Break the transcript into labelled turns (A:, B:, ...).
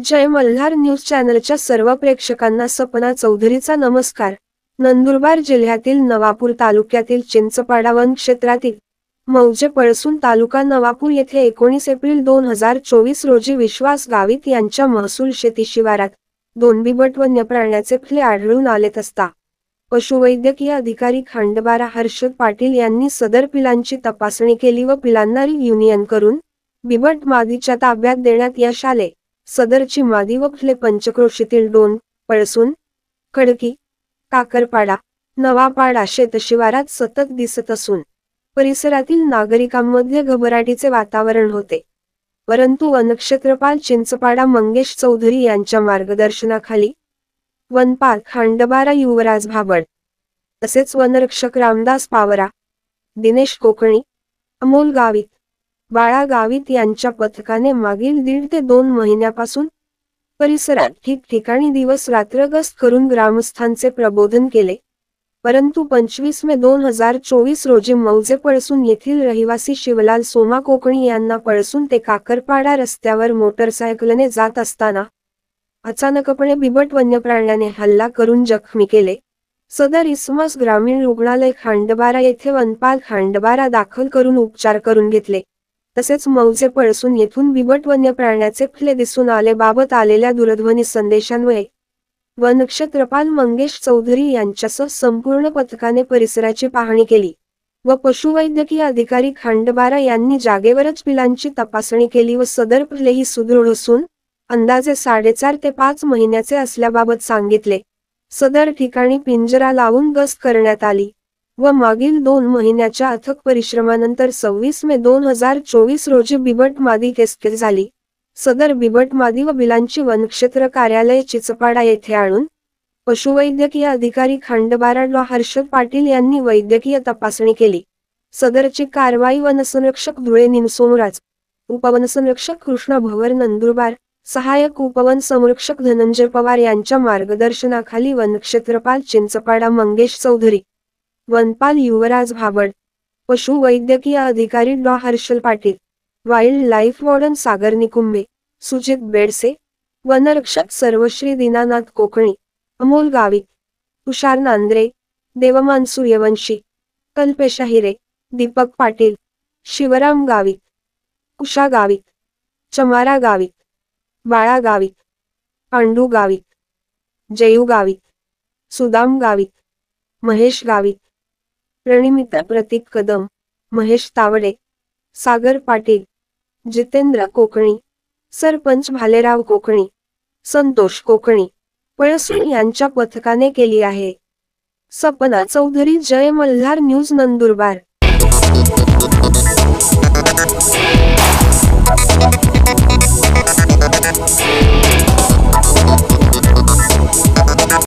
A: जय Malhar news चॅनलच्या सर्व प्रेक्षकांना सपना चौधरीचा नमस्कार। नंदुरबार जिल्ह्यातील नवापूर तालुक्यातील चिंचपाडा वन क्षेत्रातील मौजे पळसून तालुका नवापूर येथे 19 एप्रिल 2024 रोजी विश्वास गावित यांच्या महसूल शेती शिवारात 2 बिबट वन्य प्राण्याचे पिल्ले आढळून आलेत असता पशुवैद्यकीय अधिकारी खंडबारा हर्षद पाटील यांनी सदर पिलांची तपासणी केली व पिलांना रियुनियन करून बिबट मादीच्या ताब्यात देण्यात यश आले। सदरची मादी व पिल्ले पंचक्रोशीतील डोन, पळसून, खडकी, काकरपाडा, नवापाडा शेतशिवारात सतत दिसत असून परिसरातील नागरिकांमध्ये घबराटीचे वातावरण होते। परंतु वनक्षेत्रपाल चिंचपाडा मंगेश चौधरी यांच्या मार्गदर्शनाखाली वनपाल खंडबारा युवराज भाबड तसेच वनरक्षक रामदास पावरा, दिनेश कोकणी, अमोल गावित, बाळा गावित यांच्या पथकाने मागील 1.5 ते 2 महिन्यापासून परिसरात ठिकठिकाणी दिवस रात्र गस्त करून ग्रामस्थांचे प्रबोधन केले। परंतु 25 मे 2024 रोजी मौजे पळसून येथील रहिवासी शिवलाल सोमा कोकणी यांना पळसून ते काकरपाडा रस्त्यावर मोटरसायकलने जात असताना अचानकपणे बिबट वन्य प्राण्याने हल्ला करून जखमी केले। सदर इसमास ग्रामीण रुग्णालय खंडबारा येथे वनपाल खंडबारा दाखल करून उपचार करून घेतले। तसेच मौजे पळसून येथून बिबट वन्य प्राण्याचे पिल्ले दिसून आलेबाबत आलेल्या दूरध्वनी संदेशान्वये वनक्षेत्रपाल मंगेश चौधरी यांच्यासह संपूर्ण पथकाने परिसराची पाहणी केली व पशुवैद्यकीय अधिकारी खंडबारा यांनी जागेवरच पिलांची तपासणी केली व सदर पिल्लेही सुदृढ असून अंदाजे 4.5 ते 5 महिन्याचे असल्याबाबत सांगितले। सदर ठिकाणी पिंजरा लावून गस्त करण्यात आली व मागील 2 महिन्याच्या अथक परिश्रमानंतर 26 मे 2024 रोजी बिबट मादी केसकेस झाली। सदर बिबट मादी व बिलांची वनक्षेत्र कार्यालय चिंचपाडा येथे आणून पशुवैद्यकीय अधिकारी खंडबारा डॉ. हर्षद पाटील यांनी वैद्यकीय तपासणी केली। सदरची कारवाई वनसंरक्षक धुळे निमसोमराज, उपवनसंरक्षक कृष्णा भवर नंदुरबार, सहाय्यक उपवन संरक्षक धनंजय पवार यांच्या मार्गदर्शनाखाली वनक्षेत्रपाल चिंचपाडा मंगेश चौधरी, वनपाल युवराज भाबड, पशुवैद्यकीय अधिकारी डॉ. Harshad Patil, wildlife warden Sagar Nikumbe, Sujit Bedse, वनरक्षक सर्वश्री दीनानाथ कोकणी, अमोल गावित, तुषार नांद्रे, देवमान सूर्यवंशी, कल्पेश हिरे, दीपक पाटील, शिवराम गावित, कुशा गावित, चमारा गावित, बाळा गावित, पांडू गावित, जयू गावित, सुदाम गावित, महेश गावित, प्रणिमिता प्रतीक कदम, महेश तावडे, सागर पाटील, जितेंद्र कोकणी, सरपंच भालेराव कोकणी, संतोष कोकणी, पळसून यांच्या पथकाने केली आहे। सपना चौधरी, जय मल्हार न्यूज, नंदुरबार।